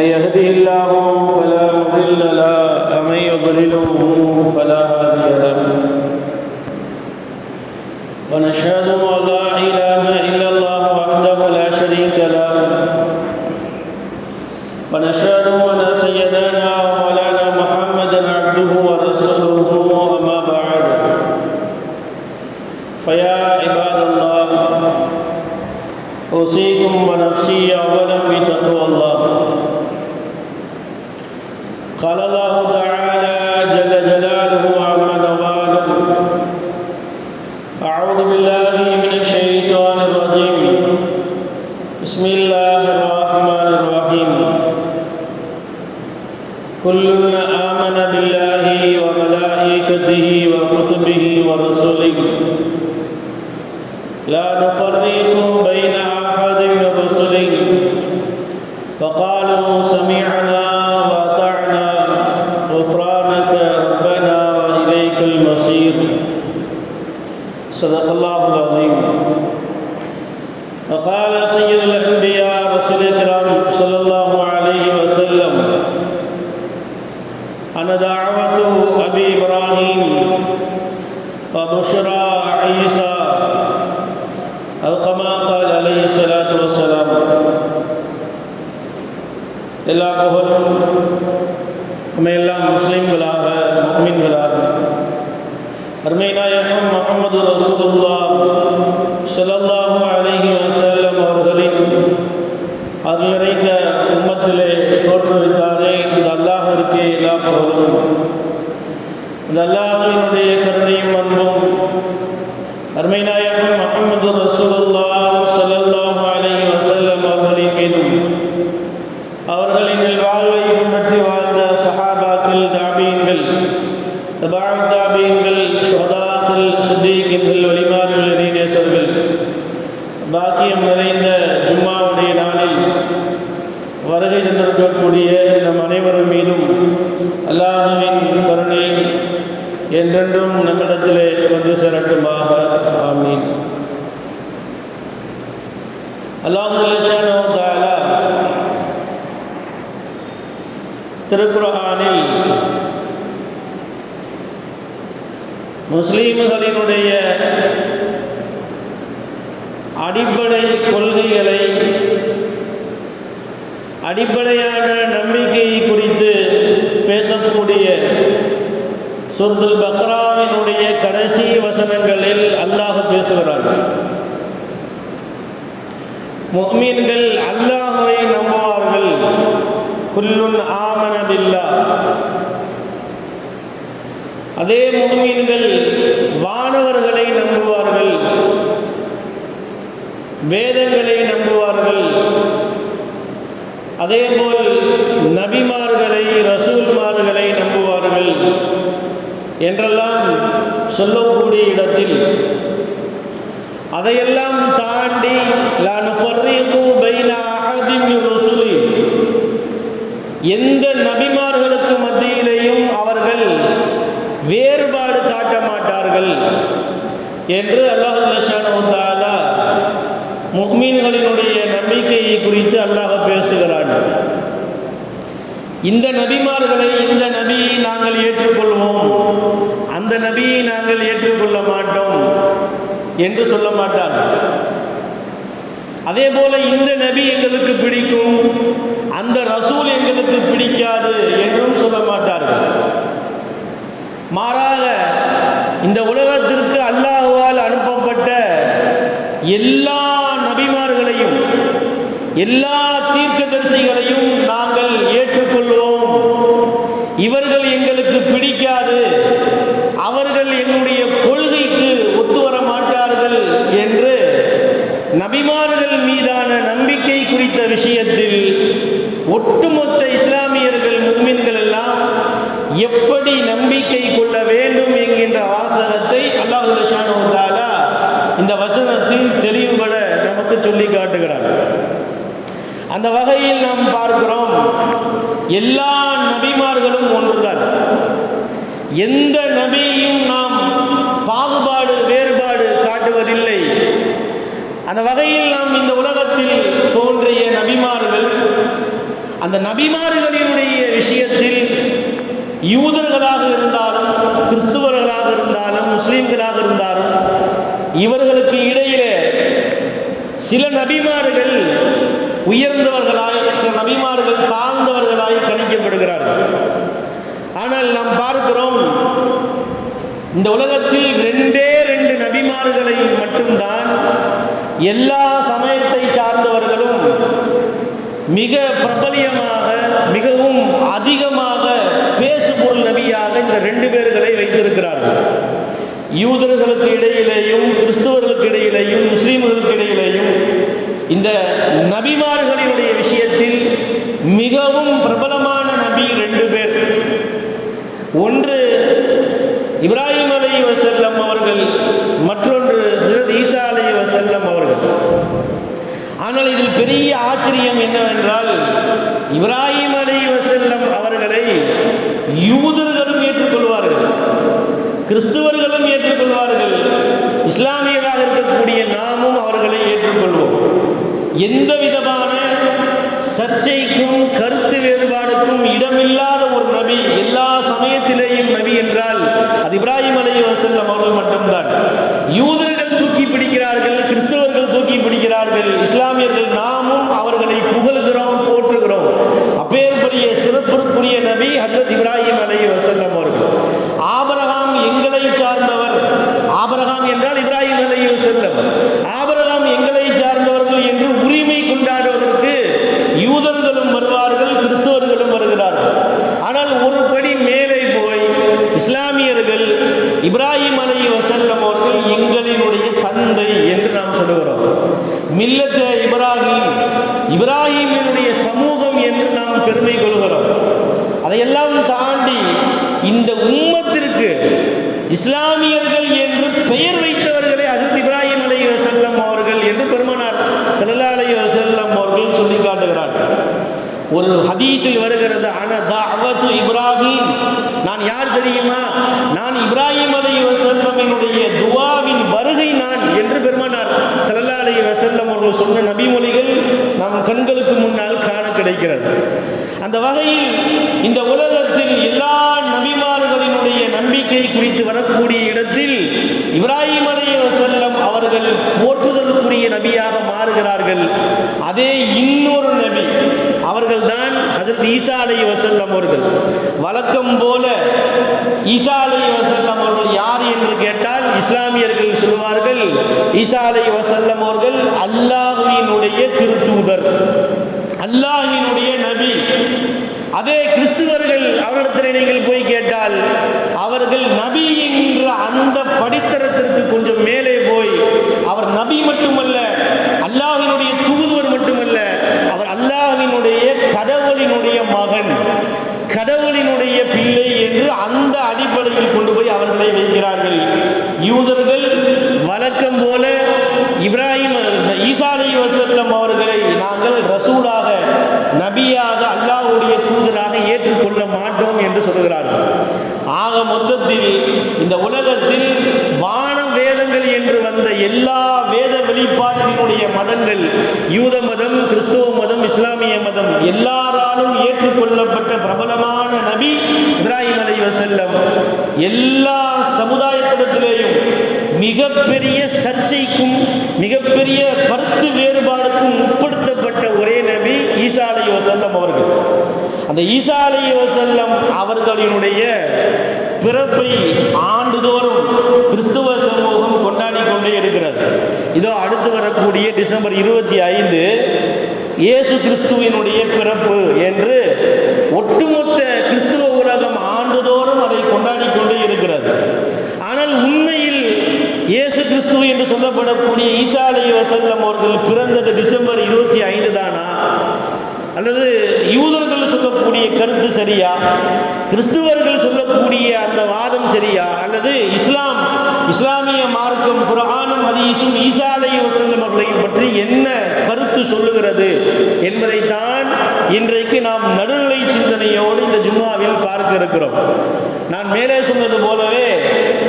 من يهده الله فلا مضل له ومن يضلله فلا هادي له ونشهد أن لا إله إلا الله وحده لا شريك له ونشهد أن سيدنا ومولانا محمدا عبده ورسوله أما بعد فيا عباد الله أوصيكم ونفسي أولا بتقوى الله. قال الله تعالى جل جلاله وعما نواله: أعوذ بالله من الشيطان الرجيم. بسم الله الرحمن الرحيم. كل آمن بالله وملائكته وكتبه ورسله لا نفرق بين أحد من رسله وقالوا سمعنا وأطعنا غفرانك ربنا وإليك المصير. صدق الله العظيم. وقال سيد الأنبياء رسول الكرام صلى الله عليه وسلم: أنا دعوة أبي إبراهيم وبشرى عيسى أو كما قال عليه الصلاة والسلام. எல்லா புகழும் நம்மையெல்லாம் முஸ்லிம்களாக முஃமின்களாக அருமை நாயகம் முஹம்மது ரசூலுல்லாஹ் ஸல்லல்லாஹு அலைஹி வஸல்லம் அவர்களின் அருள் நிறைந்த உம்மத்திலே தோற்றுவித்தானே இந்த அல்லாஹ்விற்கே எல்லா புகழும். இந்த அல்லாஹ்வினுடைய கருணையும் அன்பும் அருமை நாயகம் முஹம்மது ரசூலுல்லாஹ் ஸல்லல்லாஹு அலைஹி வஸல்லம் அவர்களின் மீதும் அவர்களின் வாழ்வை பின்பற்றி வாழ்ந்த சஹாபாக்கள், தாபீன்கள், தபாஉ தாபீன்கள், ஷுஹதாக்கள், சித்தீகீன்கள், வலிமார்கள், இறைநேசர்கள், பாக்கியம் நிறைந்த ஜும்மாவுடைய நாளில் வருகை தந்திருக்கக்கூடிய நம் அனைவரும் மீதும் அல்லாஹ்வின் கருணை என்றென்றும் நம்மிடத்திலே வந்து சேரட்டுமாக. ஆமீன். அல்லாஹ் ஜல்லல்லாஹு தஆலா திருக்குர்ஆனில் முஸ்லிம்களினுடைய அடிப்படை கொள்கைகளை, அடிப்படையான நம்பிக்கையை குறித்து பேசக்கூடிய சூரத்துல் பக்ராவினுடைய கடைசி வசனங்களில் அல்லாஹ் பேசுகிறார். முஃமின்கள் அல்லாஹ்வை நம்புவார்கள். குல்லுன் ஆமன பில்லாஹ். அதே முஃமின்கள் வானவர்களை நம்புவார்கள், வேதங்களை நம்புவார்கள், அதேபோல் நபிமார்களை, ரசூல்மார்களை நம்புவார்கள் என்றெல்லாம் சொல்லக்கூடிய இடத்தில் அதையெல்லாம் தாண்டி லா நுஃபர்ரிகு பைன அஹதின் மின் ருசுலி, எந்த நபிமார்களுக்கு மத்தியிலேயும் அவர்கள் வேறுபாடு காட்ட மாட்டார்கள் என்று அல்லாஹ் ஜல்லல்லாஹு தஆலா முஃமின்களினுடைய நம்பிக்கையை குறித்து அல்லாஹ் பேசுகிறான். இந்த நபிமார்களை, இந்த நபியை நாங்கள் ஏற்றுக்கொள்வோம், அந்த நபியை நாங்கள் ஏற்றுக்கொள்ள மாட்டோம் என்று சொல்ல மாட்டார். அதே போல இந்த நபி எங்களுக்கு பிடிக்கும், அந்த ரசூல் எங்களுக்கு பிடிக்காது என்றும் சொல்ல மாட்டார்கள். மாறாக இந்த உலகத்திற்கு அல்லாஹ்வால் அனுப்பப்பட்ட எல்லா நபிமார்களையும், எல்லா தீர்க்கதரிசிகளையும் நாங்கள் ஏற்றுக்கொள்வோம். இவர்கள் எங்களுக்கு பிடிக்காது, அவர்கள் எங்களுடைய கொள்கைக்கு ஒத்து வர மாட்டார்கள் என்று நபிமார்கள் மீதான நம்பிக்கை குறித்த விஷயத்தில் ஒட்டுமொத்த இஸ்லாமியர்கள், முஃமின்கள் எல்லாம் எப்படி நம்பிக்கை கொள்ள வேண்டும் என்கின்ற வாசகத்தை அல்லாஹ் சுப்ஹானஹு வ தஆலா இந்த வசனத்தில் தெளிவுபட நமக்கு சொல்லி காட்டுகிறார். அந்த வகையில் நாம் பார்க்கிறோம், எல்லா நபிமார்களும் ஒன்றுதான். எந்த நபியையும் நாம் பாகுபாடு, வேறுபாடு காட்டுவதில்லை. அந்த வகையில் நாம் இந்த உலகத்தில் தோன்றிய நபிமார்கள் அந்த நபிமார்களினுடைய விஷயத்தில் யூதர்களாக இருந்தாலும் கிறிஸ்துவர்களாக இருந்தாலும் முஸ்லிம்களாக இருந்தாலும் இவர்களுக்கு இடையிலே சில நபிமார்கள் உயர்ந்தவர்களாய், சில நபிமார்கள் தாழ்ந்தவர்களாய் கணிக்கப்படுகிறார்கள். ஆனால் நாம் பார்க்கிறோம், இந்த உலகத்தில் ரெண்டே நபிமார்களை மட்டும்தான் எல்லா சமயத்தை சார்ந்தவர்களும் மிக பிரபலியமாக, மிகவும் அதிகமாக பேசுபொருள் நபியாக இந்த 2 பேர்களை வைத்திருக்கிறார்கள். யூதர்களுக்கு இடையிலேயும் கிறிஸ்துவர்களுக்கு இடையிலேயும் முஸ்லீம்களுக்கு இடையிலேயும் இந்த நபிமார்களினுடைய விஷயத்தில் மிகவும் பிரபலமான நபி 2 பேர். ஒன்று இப்ராஹிம் அலைஹிஸ்ஸலாம் அவர்கள், மற்றொன்று ஹஜ்ரத் ஈசா அலைஹிஸ்ஸலாம் அவர்கள். ஆனால் இதில் பெரிய ஆச்சரியம் என்னவென்றால், இப்ராஹிம் அலைஹிஸ்ஸலாம் அவர்களை யூதர்களும் ஏற்றுக்கொள்வார்கள், கிறிஸ்துவர்களும் ஏற்றுக்கொள்வார்கள், இஸ்லாமியராக இருக்கக்கூடிய நாமும் அவர்களை ஏற்றுக்கொள்வோம். எந்த விதமான சர்ச்சைக்கும் கருத்து வேறுபாடுக்கும் இடமில்லாத ஒரு நபி, எல்லா சமயத்திலேயும் நபி என்றால் அது இப்ராஹிம் அலைஹிஸ்ஸலாம் அவர்கள் மட்டும்தான். யூதர்கள் தூக்கி பிடிக்கிறார்கள், கிறிஸ்தவர்கள் தூக்கி பிடிக்கிறார்கள், இஸ்லாமியர்கள் நாமும் அவர்களை புகழ்கிறோம், போற்றுகிறோம். அப்பேற்படிய சிறப்புக்குரிய நபி ஹஜ்ரத் இப்ராஹிம் அலைஹிஸ்ஸலாம் அவர்கள். ஆபிரகாம் எங்களை சார்ந்தவர், ஆபிரகாம் என்றால் இப்ராஹிம் அலைஹிஸ்ஸலாம், ஆபிரகாம் எங்களை சார்ந்தவர்கள் என்று உரிமை கொண்டாடுவதற்கு யூதர்களும் வருவார்கள், கிறிஸ்தவர்களும் வருகிறார்கள். ஆனால் ஒரு படி மேலே போய் இஸ்லாமியர்கள் இப்ராஹிம் அலைஹிஸ்ஸலாம் அவர்கள் எங்களினுடைய தந்தை என்று நாம் சொல்லுகிறோம். மில்லத் இப்ராஹிம், இப்ராஹிமினுடைய சமூகம் என்று நாம் பெருமை கொள்கிறோம். அதையெல்லாம் தாண்டி இந்த உம்மத்திற்கு இஸ்லாமியர்கள் என்று பெயர் வைத்தவர்களை ஹஜ்ரத் இப்ராஹிம் அலைஹிஸ்ஸலாம் அவர்கள் என்று பெருமானார் ஸல்லல்லாஹு அலைஹி வஸல்லம் அவர்கள் சொல்லி காட்டுகிறார்கள். ஒரு ஹதீஸில் வருகிறது, அன தஅவத்து இப்ராஹிம், நான் யார் தெரியுமா, நான் இப்ராஹிம் அலைஹிஸ்ஸலாமினுடைய துஆவின் வருகை நான் என்று பெருமானார் ஸல்லல்லாஹு அலைஹி வஸல்லம் அவர்கள் சொன்ன நபிமொழிகள் நம் கண்களுக்கு முன்னால் காண கிடைக்கிறது. அந்த வகையில் இந்த உலகத்தில் எல்லா நபிமார்களினுடைய நம்பிக்கை குறித்து வரக்கூடிய இடத்தில் இப்ராஹிம் அலைஹிஸ்ஸலாம் அவர்கள் போற்றுதலுக்குரிய நபியாக மாறுகிறார்கள். அதே இன்னொரு நபி அவர்கள்தான் ஹஜ்ரத் ஈசா அலைஹிஸ்ஸலாம் அவர்கள். வழக்கம் போல ஈசா அலைஹிஸ்ஸலாம் அவர்கள் யார் என்று கேட்டால் இஸ்லாமியர்கள் சொல்வார்கள், ஈசா அலைஹிஸ்ஸலாம் அவர்கள் அல்லாஹ்வினுடைய திருத்தூதர், அல்லாஹ்வினுடைய நபி. அதே கிறிஸ்துவர்கள் அவரிடத்தில் நீங்கள் போய் கேட்டால் அவர்கள் நபி என்ற அந்த படித்தரத்திற்கு கொஞ்சம் மேலே போய் அவர் நபி மட்டுமல்ல, அல்லாஹ்வினுடைய தூதுவர் மட்டுமல்ல, அவர் அல்லாஹ்வினுடைய கடவுளினுடைய மகன், கடவுளினுடைய பிள்ளை என்று அந்த அடிப்படையில் கொண்டு போய் அவர்களை வைக்கிறார்கள். யூதர்கள் வழக்கம் போல இப்ராஹிம் ஈசா அலைஹிஸ்ஸலாம் அவர்களை நாங்கள் ரசூலாக, நபியாக, அல்லாஹ்வுடைய தூதராக ஏற்றுக்கொள்ள மாட்டோம் என்று சொல்கிறார்கள். ஆக மொத்தத்தில் இந்த உலகத்தில் வான வேதங்கள் என்று வந்த எல்லா வேத வெளிப்பாட்டினுடைய மதங்கள், யூத மதம், கிறிஸ்துவ மதம், இஸ்லாமிய மதம், எல்லாராலும் ஏற்றுக்கொள்ளப்பட்ட பிரபலமான நபி இப்ராஹிம் அலைஹிஸ்ஸலாம். எல்லா சமுதாயத்திடத்திலேயும் மிகப்பெரிய சர்ச்சைக்கும் மிகப்பெரிய கருத்து வேறுபாடுக்கும் உட்படுத்தப்பட்ட ஒரே நபி ஈசா அலைஹிஸ்ஸலாம் அவர்கள். அந்த ஈசா அலைஹிஸ்ஸலாம் அவர்களினுடைய பிறப்பை ஆண்டுதோறும் கிறிஸ்துவ சமூகம் கொண்டாடி கொண்டே இருக்கிறது. இதோ அடுத்து வரக்கூடிய டிசம்பர் 25 இயேசு கிறிஸ்துவினுடைய பிறப்பு என்று ஒட்டுமொத்த கிறிஸ்துவ உலகம் ஆண்டுதோறும் அதை கொண்டாடி கொண்டே இருக்கிறது. ஆனால் உண்மையில் இயேசு கிறிஸ்து என்று சொல்லப்படக்கூடிய ஈசா அலைஹிஸ்ஸலாம் அவர்கள் பிறந்தது டிசம்பர் 25 தானா, அல்லது யூதர்கள் சொல்லக்கூடிய கருத்து சரியா, கிறிஸ்துவர்கள் சொல்லக்கூடிய அந்த வாதம் சரியா, அல்லது இஸ்லாமிய மார்க்கம் குர்ஆனும் ஹதீஸும் ஈசா அலைஹிஸ்ஸலாம் அவர்களை பற்றி என்ன கருத்து சொல்லுகிறது என்பதைத்தான் இன்றைக்கு நாம் நடுநிலை சிந்தனையோடு இந்த ஜும்மாவில் பார்க்க இருக்கிறோம். நான் மேலே சொன்னது போலவே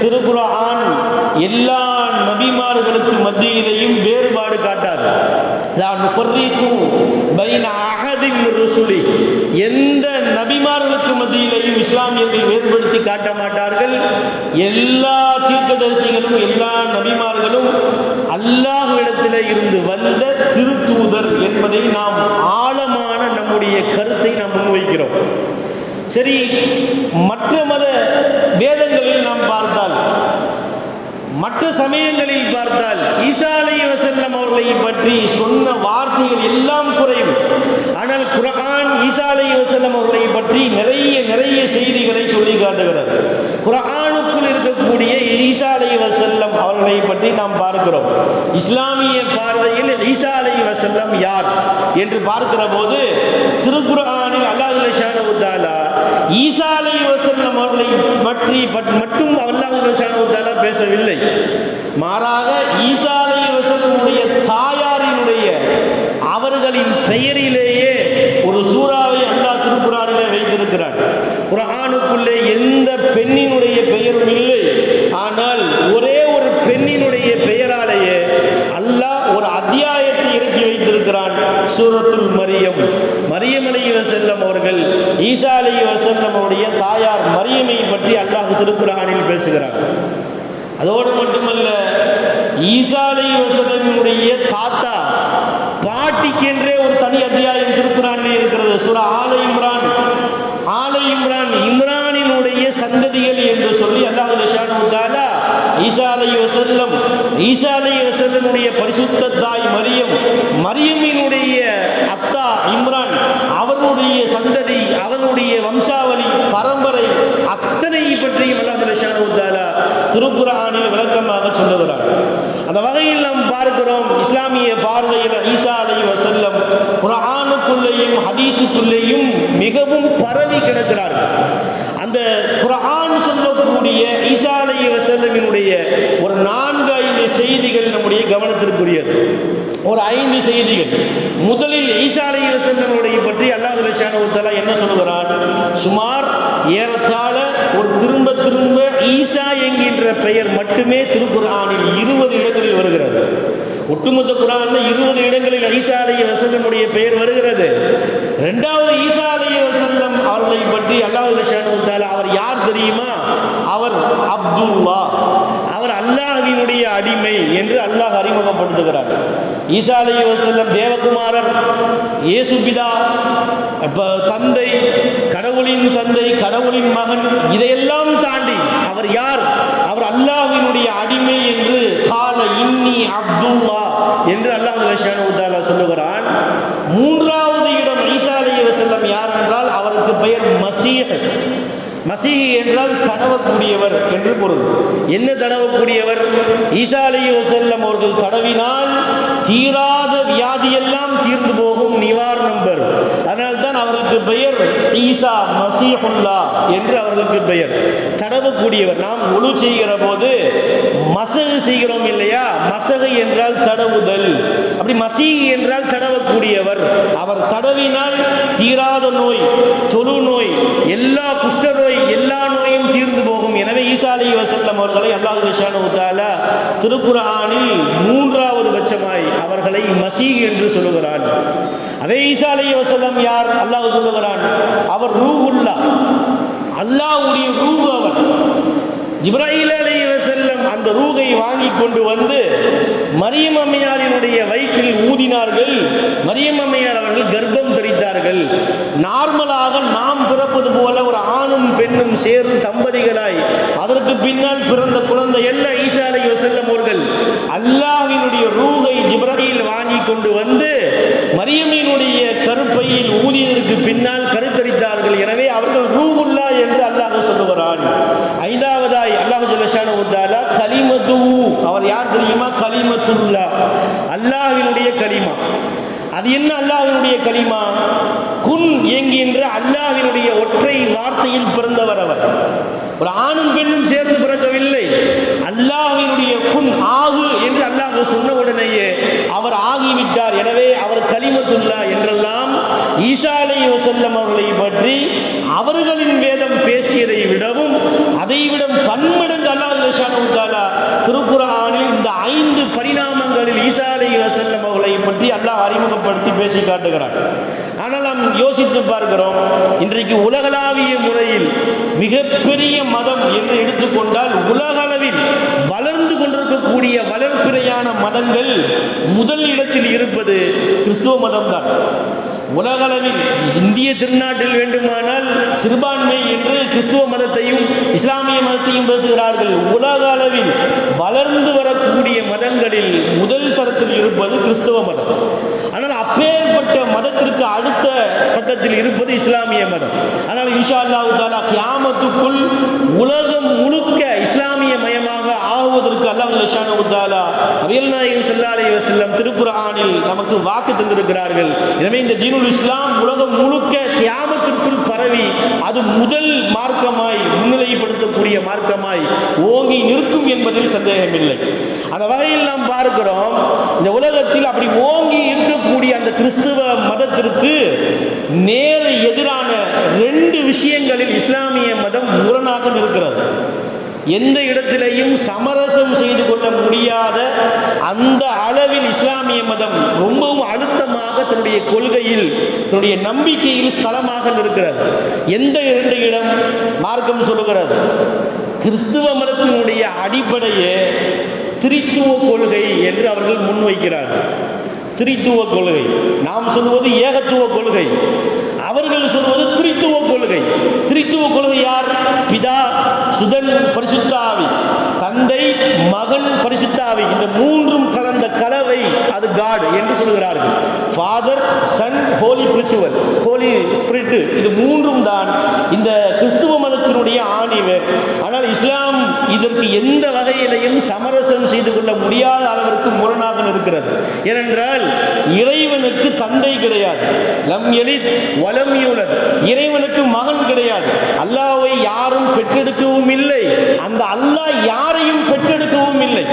திருக்குர்ஆன் எல்லா நபிமார்களுக்கு மத்தியிலேயும் வேறுபாடு காட்டாது. எந்த நபிமார்களுக்கு மத்தியிலேயும் இஸ்லாமியர்கள் வேறுபடுத்தி காட்ட மாட்டார்கள். எல்லா தீர்க்கதரிசிகளும் எல்லா நபிமார்களும் அல்லாஹ்விடத்தில் இருந்து வந்த திருத்தூதர் என்பதை நாம் ஆழமான நம்முடைய கருத்தை நாம் முன்வைக்கிறோம். சரி, மற்ற மத வேதங்களில் நாம் பார்த்தால், மற்ற சமயங்களில் பார்த்தால் ஈசா அலைஹிஸ்ஸலாம் அவர்களை பற்றி சொன்ன வார்த்தைகள் எல்லாம் குறைவு. ஆனால் குர்ஆன் ஈசா அலைஹிஸ்ஸலாம் அவர்களை பற்றி நிறைய செய்திகளை சொல்லி காட்டுகிறது. குர்ஆனுக்குள் இருக்கக்கூடிய ஈசா அலைஹிஸ்ஸலாம் அவர்களை பற்றி நாம் பார்க்கிறோம். இஸ்லாமிய பார்வையில் ஈசா அலைஹிஸ்ஸலாம் யார் என்று பார்க்கிற போது திருக்குர்ஆனில் அல்லாஹ் ஸுப்ஹானஹு வ தஆலா ஈசா அலைஹிஸ்ஸலாம் அவர்களை பற்றி மட்டும் அல்லாஹ் ஸுப்ஹானஹு வ தஆலா பேசவில்லை. மாறாக ஈசா அலைஹிஸ்ஸலாமுடைய தாயாரினுடைய அவர்களின் பெயரிலேயே ஒரு சூறாவை அல்லாஹ் திருக்குர்ஆனிலே வைத்திருக்கிறார். குர்ஆனுக்குள்ளே எந்த பெண்ணினுடைய பெயரும் இல்லை. ஆனால் ஒரே ஒரு பெண்ணினுடைய பெயராலேயே அல்லாஹ் ஒரு அத்தியாயத்தை இறக்கி வைத்திருக்கிறான். சூரத்துல் மரியம். மரியம் அலைஹிஸ்ஸலாம் அவர்கள் ஈசா அலைஹிஸ்ஸலாம் அவருடைய தாயார் மரியமை பற்றி அல்லாஹ் திருக்குர்ஆனில் பேசுகிறார். அதோடு மட்டுமல்ல, ஈசா அலைஹிஸ்ஸலாமுடைய தாத்தா பாட்டிக்கென்றே ஒரு தனி அத்தியாயம் திருக்குர்ஆனில் இருக்கிறது. சூரா ஆல இம்ரான். இம்ரானினுடைய சந்ததிகள் என்று சொல்லி அல்லாஹ் ஸுப்ஹானஹு வ தஆலா ஈசா அலைஹிஸ்ஸலாமுடைய பரிசுத்த தாய் மரியமினுடைய அத்தா இம்ரான், அவருடைய சந்ததி, அவருடைய வம்சாவளி, பரம்பரை அத்தனை பற்றியும் அல்லாஹ் ஸுப்ஹானஹு வ தஆலா திருக்குர்ஆனில் விளக்கமாக சொல்லுகிறார். அந்த வகையில் நாம் பார்க்கிறோம், இஸ்லாமிய பார்வையில் ஈசா அலைஹிஸ்ஸலாம் குர்ஆனுக்குள்ளேயும் ஹதீஸுக்குள்ளேயும் மிகவும் பரவி கிடக்கிறார்கள். அந்த குர்ஆன் சொல்லக்கூடிய ஈசா அலைஹிஸ்ஸலாமினுடைய ஒரு 4-5 செய்திகள் நம்முடைய கவனத்திற்குரியது. ஒரு 5 செய்திகள். முதலில் ஈசா அலைஹிஸ்ஸலாமுடைய பற்றி அல்லாஹ் ஸுப்ஹானஹு வ தஆலா என்ன சொல்கிறார்? சுமார் ஏறத்தாழ ஒரு திரும்ப ஈசா என்கின்ற பெயர் மட்டுமே திருக்குர்ஆனில் 20 இடங்களில் வருகிறது. ஒட்டுமொத்த குர்ஆனில் 20 இடங்களில் ஈசா அலைஹிஸ்ஸலாமுடைய பெயர் வருகிறது. இரண்டாவது, ஈசா அலைஹிஸ்ஸலாம் அவர்களை பற்றி அல்லாஹ் ஸுப்ஹானஹு வ தஆலா அவர் யார் தெரியுமா? அவர் அப்துல்லாஹ், அவர் அல்லாஹ்வினுடைய அடிமை என்று அல்லாஹ் அறிமுகப்படுத்துகிறார். ஈசா அலைஹிஸ்ஸலாம் தேவகுமாரர், இயேசு பிதா, தந்தை, கடவுளின் தந்தை, கடவுளின் மகன், இதையெல்லாம் தாண்டி அவர் யார்? அவர் அல்லாஹ்வினுடைய அடிமை என்று கால இன்னி அப்துல்லாஹ் என்று அல்லாஹ் ஸுப்ஹானஹு வ தஆலா சொல்லுகிறான். மூன்றாவது இடம் ஈசா அலைஹிஸ்ஸலாம் யார் என்றால் அவருக்கு பெயர் மசீஹ். மசீஹ் என்றால் தடவக்கூடியவர் என்று பொருள். என்ன தடவக்கூடியவர்? ஈசா அலைஹிஸ்ஸலாம் அவர்கள் தடவினால் தீராத வியாதியெல்லாம் தீர்ந்து போகும், நிவாரணம் பெறும். அதனால்தான் அவர்களுக்கு பெயர் ஈசா மசீஹுல்லா என்று அவர்களுக்கு பெயர். தடவக்கூடியவர். நாம் உழு செய்கிற போது மசகு செய்கிறோம் இல்லையா? மசகு என்றால் தடவுதல். அப்படி மசீஹ் என்றால் தடவக்கூடியவர். அவர் தடவினால் தீராத நோய், தொழு நோய், எல்லா குஷ்ட நோய், எல்லா நோயும் தீர்ந்து போகும். எனவே ஈசா அலைஹிஸ்ஸலாம் அவர்களை அல்லாஹ் ஸுப்ஹானஹு வ தஆலா திருக்குர்ஆனில் 3வது பட்சமாய் அவர்களை மசீஹ் என்று சொல்லுகிறான். அதே ஈசா அலைஹிஸ்ஸலாம் யார்? அல்லாஹ் சொல்லுகிறான், அவர் ரூஹுல்லாஹ், அல்லாஹ்வுடைய ரூஹ். அவர் ஜிப்ராயில் அலைஹிஸ்ஸலாம் அந்த ரூஹை வாங்கி கொண்டு வந்து மரியம் அம்மையாரினுடைய வயிற்றில் ஊதினார்கள். மரியம் அம்மையார் அவர்கள் கர்ப்பம் தரித்தார்கள். நார்மலாக நாம் பிறப்பது போல ஒரு ஆணும் பெண்ணும் சேர்ந்து தம்பதிகளாய் அதற்கு பின்னால் பிறந்த குழந்தை எல்லாம் ஈசா அலைஹிஸ்ஸலாம் அவர்கள் அல்லாஹ்வினுடைய ரூஹை ஜிப்ராயில் வாங்கி கொண்டு வந்து மரியமினுடைய கருப்பையில் ஊதியதற்கு பின்னால் கருத்தரித்தார்கள். எனவே அவர்கள் ரூஹுல்லா என்று அல்லாஹ் சொல்லுகிறான். 5வதாய் அல்லாஹ் ஸுப்ஹானஹு வ தஆலா கலிமத்து, அவர் யார் தெரியுமா? கலிமத்துல்லாஹ், அல்லாஹ்வினுடைய கலிமா. அது என்ன அல்லாஹ்வினுடைய கலிமா? குன் என்கின்ற அல்லாஹ்வினுடைய ஒற்றை வார்த்தையில் பிறந்தவர் அவர். ஒரு ஆணும் பெண்ணும் சேர்ந்து பிறக்கவில்லை. அல்லாஹ்வினுடைய குன், ஆகு என்று அல்லாஹ் சொன்ன உடனேயே அவர் ஆகிவிட்டார். எனவே அவர் கலிமத்துல்லாஹ் என்றெல்லாம் ஈசா அலைஹிஸ்ஸலாம் அவர்களை பற்றி அவர்களின் வேதம் பேசியதை விடவும் அதைவிட பன்மடங்கு அல்லாஹ் ஸுப்ஹானஹு வ தஆலா திருக்குர்ஆனில் இந்த பார்க்கிறோம். இன்றைக்கு உலகளாவிய முறையில் மிகப்பெரிய மதம் என்று எடுத்துக்கொண்டால் உலகளவில் வளர்ந்து கொண்டிருக்கக்கூடிய வளர்ப்பிறையான மதங்கள் முதல் இடத்தில் இருப்பது கிறிஸ்துவ மதம்தான். உலகளவில் இந்திய திருநாட்டில் வேண்டுமானால் சிறுபான்மை என்று கிறிஸ்துவ மதத்தையும் இஸ்லாமிய மதத்தையும் பேசுகிறார்கள். உலக அளவில் வளர்ந்து வரக்கூடிய மதங்களில் முதல் தரத்தில் இருப்பது கிறிஸ்துவ மதம். ஆனால் அப்பேற்பட்ட மதத்திற்கு அடுத்த கட்டத்தில் இருப்பது இஸ்லாமிய மதம். ஆனால் இன்ஷா அல்லாஹ் தஆலா கியாமத்துக்குள் உலகம் முழுக்க இஸ்லாமிய மயமாக ஆகுவதற்கு அல்லாஹ் சுப்ஹானஹு வ தஆலா நபிகள் நாயகம் ஸல்லல்லாஹு அலைஹி வஸல்லம் திருக்குர்ஆனில் நமக்கு வாக்கு தந்திருக்கிறார்கள். எனவே இந்த தீனுல் இஸ்லாம் உலகம் முழுக்க கியாமத்திற்குள் பரவி அது முதல் மார்க்கமாய் முன்னிலைப்படுத்தக்கூடிய மார்க்கமாய் ஓங்கி நிற்கும் என்பதில் சந்தேகமில்லை. அந்த வகையில் நாம் பார்க்கிறோம், இந்த உலகத்தில் அப்படி ஓங்கி இருக்கக்கூடிய அந்த கிறிஸ்துவ மதத்திற்கு நேர் எதிரான 2 விஷயங்களில் இஸ்லாமிய மதம் முரணாக நிற்கிறது. எந்த இடத்திலையும் சமரசம் செய்து கொள்ள முடியாத அந்த அளவில் இஸ்லாமிய மதம் ரொம்பவும் அழுத்தமாக தன்னுடைய கொள்கையில் தன்னுடைய நம்பிக்கையில் ஸ்தலமாக நிற்கிறது. எந்த 2 இடம் மார்க்கம் சொல்லுகிறது? கிறிஸ்துவ மதத்தினுடைய அடிப்படையே திரித்துவ கொள்கை என்று அவர்கள் முன்வைக்கிறார்கள். திரித்துவ கொள்கை, நாம் சொல்வது ஏகத்துவ கொள்கை, அவர்கள் சொல்வது திரித்துவ கொள்கை. திரித்துவ கொள்கை யார்? பிதா, சுதன், பரிசுத்த ஆவி, தந்தை, மகன், பரிசுத்த ஆவி, இந்த 3ம் கலந்த கலவை அது காட் என்று சொல்கிறார்கள். Father, son, holy spiritual, holy spirit, இது 3ம் தான் இந்த கிறிஸ்துவ மதத்தினுடைய ஆணிவர். ஆனால் இஸ்லாம் இதற்கு எந்த வகையிலையும் சமரசம் செய்து கொள்ள முடியாத அளவிற்கு முரணாக இருக்கிறது. ஏனென்றால் இறைவனுக்கு தந்தை கிடையாது, லம் யலித் வலம் யூலத், இறைவனுக்கு மகன் கிடையாது, அல்லாஹ்வை யாரும் பெற்றெடுக்கவும் இல்லை, அந்த அல்லாஹ் யாரையும் பெற்றெடுக்கவும் இல்லை.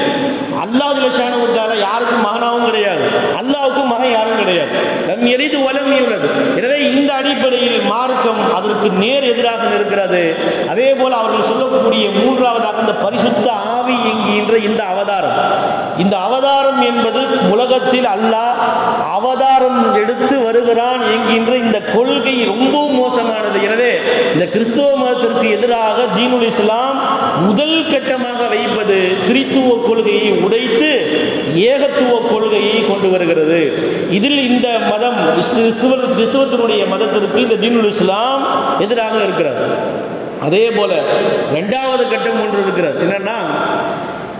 அல்லாஹ் சுப்ஹானஹு வ தஆலா யாருக்கும் மகனாகவும் கிடையாது, அல்லாஹ்வுக்கும் மகன் யாரும் கிடையாது, லம் யலித் வலம் யூலத். எனவே இந்த அடிப்படையில் மார்க்கம் அதற்கு நேர் எதிராக இருக்கிறது. அதே போல அவர்கள் சொல்லக்கூடிய 3வதாக இந்த பரிசுத்த ஆவி என்கின்ற இந்த அவதாரம், இந்த அவதாரம் என்பது உலகத்தில் அல்லாஹ் அவதாரம் எடுத்து வருகிறான் என்கின்ற இந்த கொள்கை ரொம்பவும் மோசமானது. எனவே இந்த கிறிஸ்துவ மதத்திற்கு எதிராக தீனுல் இஸ்லாம் முதல் கட்டமாக வைப்பது திரித்துவ கொள்கையை உடைத்து ஏகத்துவ கொள்கையை கொண்டு வருகிறது. இதில் இந்த மதம் கிறிஸ்துவத்தினுடைய மதத்திற்கு இந்த தீனுல் இஸ்லாம் எதிராக இருக்கிறது. அதே போல 2வது கட்டம் ஒன்று இருக்கிறது. என்னன்னா,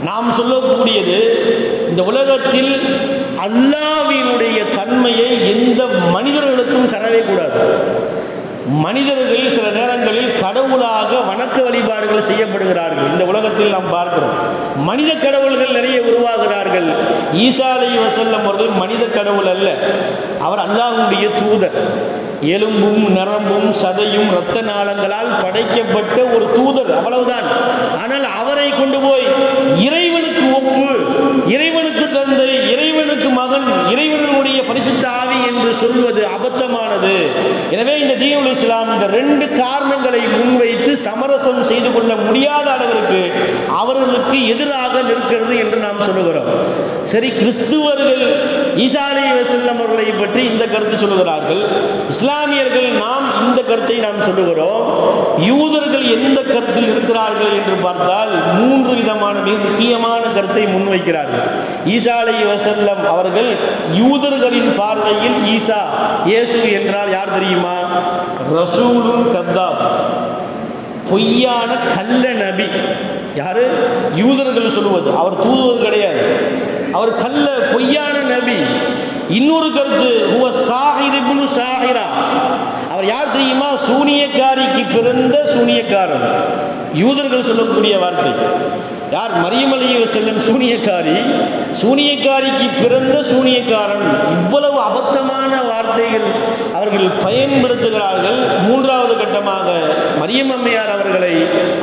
நாம் சொல்லக்கூடியது இந்த உலகத்தில் அல்லாஹ்வினுடைய தன்மையை எந்த மனிதர்களுக்கும் தரவே கூடாது. மனிதர்கள் சில நேரங்களில் கடவுளாக வணக்க வழிபாடுகள் செய்யப்படுகிறார்கள். இந்த உலகத்தில் நாம் பார்க்கிறோம், மனித கடவுள்கள் நிறைய உருவாகிறார்கள். ஈசா அலைஹிஸ்ஸலாம் அவர்கள் மனித கடவுள் அல்ல, அவர் அல்லாஹ்வுடைய தூதர். எலும்பும் நரம்பும் சதையும் இரத்த நாளங்களால் படைக்கப்பட்ட ஒரு தூதர், அவ்வளவுதான். ஆனால் அவரை கொண்டு போய் இறைவனுக்கு ஒப்பு, இறைவனுக்கு தந்தை, இறைவனுக்கு மகன், இறைவனுடைய பரிசுத்த ஆவி என்று சொல்வது அபத்தமானது. எனவே இந்த தீனுல் இஸ்லாம் இந்த 2 காரணங்களை முன்வைத்து சமரசம் செய்து கொள்ள முடியாத அளவிற்கு அவர்களுக்கு எதிராக நிற்கிறது என்று நாம் சொல்லுகிறோம். சரி, கிறிஸ்துவர்கள் ஈசா அலைஹிஸ்ஸலாம் அவர்களை பற்றி இந்த கருத்து சொல்லுகிறார்கள், இஸ்லாமியர்கள் நாம் இந்த கருத்தை நாம் சொல்லுகிறோம். யூதர்கள் எந்த கருத்தில் இருக்கிறார்கள் என்று பார்த்தால் 3 விதமான மிக முக்கியமான கருத்தை முன்வைக்கிறார்கள். ஈசா அலைஹிஸ்ஸலாம் அவர்கள் யூதர்களின் பார்வையில் ஈசா, இயேசு என்றால் யார் தெரியுமா? ரசூலுன் கத்தாப், பொய்யான கள்ள நபி. யாரு? யூதர்கள் சொல்லுவது அவர் தூதுவர் கிடையாது, அவர் கள்ள பொய்யான நபி. இன்னொரு கருத்து, ஹுவ சாஹிர் இப்னு சாஹிரா, அவர் யார் தெரியுமா? சூனியக்காரிக்கு பிறந்த சூனியக்காரன். யூதர்கள் சொல்லக்கூடிய வார்த்தை. யார்? மரியம் அலைஹிஸ்ஸலாம் சூனியக்காரி, சூனியக்காரிக்கு பிறந்த சூனியக்காரன். இவ்வளவு அபத்தமான வார்த்தைகள் அவர்கள் பயன்படுத்துகிறார்கள். 3வது கட்டமாக மரியம் அம்மையார் அவர்களை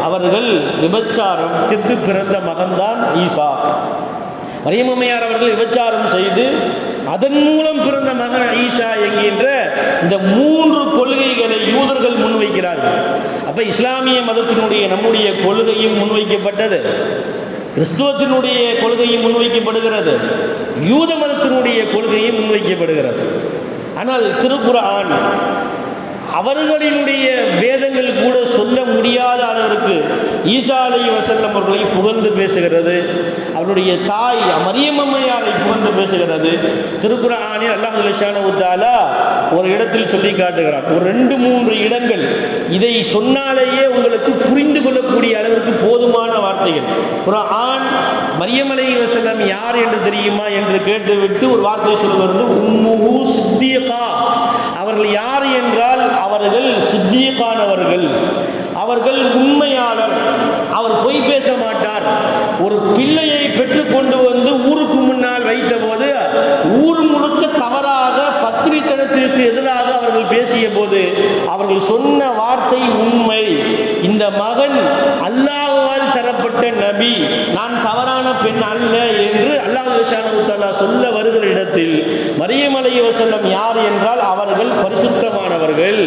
அவர்கள் விபச்சாரத்திற்கு பிறந்த மகன்தான் ஈசா. மரியம் அம்மையார் அவர்கள் விபச்சாரம் செய்து அதன் மூலம் பிறந்த மகன் ஈசா என்கின்ற இந்த 3 கொள்கைகளை யூதர்கள் முன்வைக்கிறார்கள். அப்ப இஸ்லாமிய மதத்தினுடைய நம்முடைய கொள்கையும் முன்வைக்கப்பட்டது, கிறிஸ்துவத்தினுடைய கொள்கையும் முன்வைக்கப்படுகிறது, யூத மதத்தினுடைய கொள்கையும் முன்வைக்கப்படுகிறது. ஆனால் திருக்குர்ஆன் அவர்களினுடைய வேதங்கள் கூட சொல்ல முடியாத அளவிற்கு ஈசா அலைஹிஸ்ஸலாம் அவர்களை புகழ்ந்து பேசுகிறது. அவருடைய தாய் மரியம் அம்மையாரை புகழ்ந்து பேசுகிறது. திருக்குர்ஆனில் அல்லாஹ் சுப்ஹானஹு வ தஆலா ஒரு இடத்தில் சொல்லி காட்டுகிறார். ஒரு 2-3 இடங்கள் இதை சொன்னாலேயே உங்களுக்கு புரிந்து கொள்ளக்கூடிய அளவிற்கு போதுமான வார்த்தைகள். குர்ஆன் மரியம் அலைஹிஸ்ஸலாம் யார் என்று தெரியுமா என்று கேட்டுவிட்டு ஒரு வார்த்தை சொல்கிறது, உம்முஹு சித்திகா. அவர்கள் யார் என்றால் அவர்கள் சித்திகானவர்கள், அவர்கள் உண்மையாளர், அவர் பொய் பேச மாட்டார். ஒரு பிள்ளையை பெற்றுக்கொண்டு வந்து ஊருக்கு முன்னால் வைத்த போது ஊர் முழுக்க தவறாக பத்திரித்தனத்திற்கு எதிராக அவர்கள் பேசிய போது அவர்கள் சொன்ன வார்த்தை உண்மை. இந்த மகன் அல்லாஹ்வால் தரப்பட்ட நபி, நான் தவறான பெண் அல்ல என்று அல்லாஹ் சுப்ஹானஹு வ தஆலா சொல்ல வருகிற இடத்தில் மரியம் அலைஹிஸ்ஸலாம் யார் என்றால் அவர்கள் பரிசுத்தமானவர்கள்,